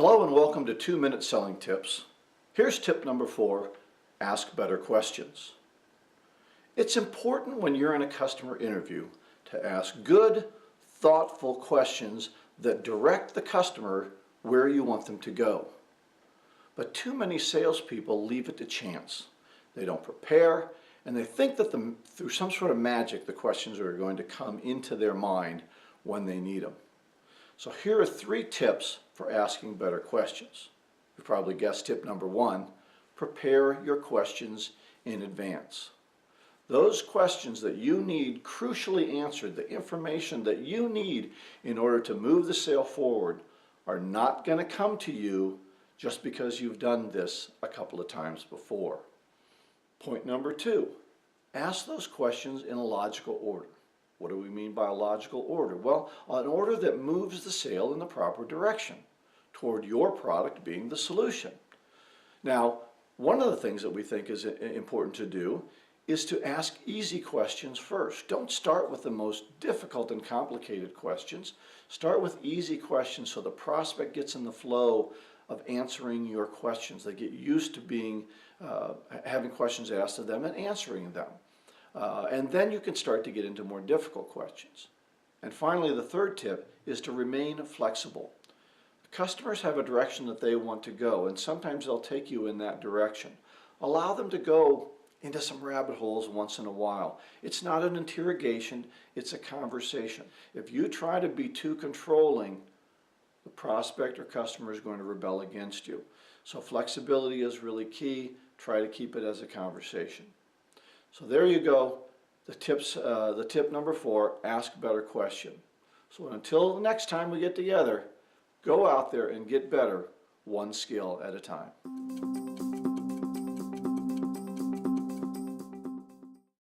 Hello and welcome to 2-Minute Selling Tips. Here's tip number 4, ask better questions. It's important when you're in a customer interview to ask good, thoughtful questions that direct the customer where you want them to go. But too many salespeople leave it to chance. They don't prepare, and they think that through some sort of magic the questions are going to come into their mind when they need them. So here are 3 tips for asking better questions. You've probably guessed tip number 1, prepare your questions in advance. Those questions that you need crucially answered, the information that you need in order to move the sale forward, are not going to come to you just because you've done this a couple of times before. Point number 2, ask those questions in a logical order. What do we mean by a logical order? Well, an order that moves the sale in the proper direction toward your product being the solution. Now, one of the things that we think is important to do is to ask easy questions first. Don't start with the most difficult and complicated questions. Start with easy questions so the prospect gets in the flow of answering your questions. They get used to having questions asked of them and answering them. And then you can start to get into more difficult questions. And finally, the 3rd tip is to remain flexible. Customers have a direction that they want to go, and sometimes they'll take you in that direction. Allow them to go into some rabbit holes once in a while. It's not an interrogation, it's a conversation. If you try to be too controlling, the prospect or customer is going to rebel against you. So flexibility is really key. Try to keep it as a conversation. So there you go, the tip number 4, ask better question. So until the next time we get together, go out there and get better, one skill at a time.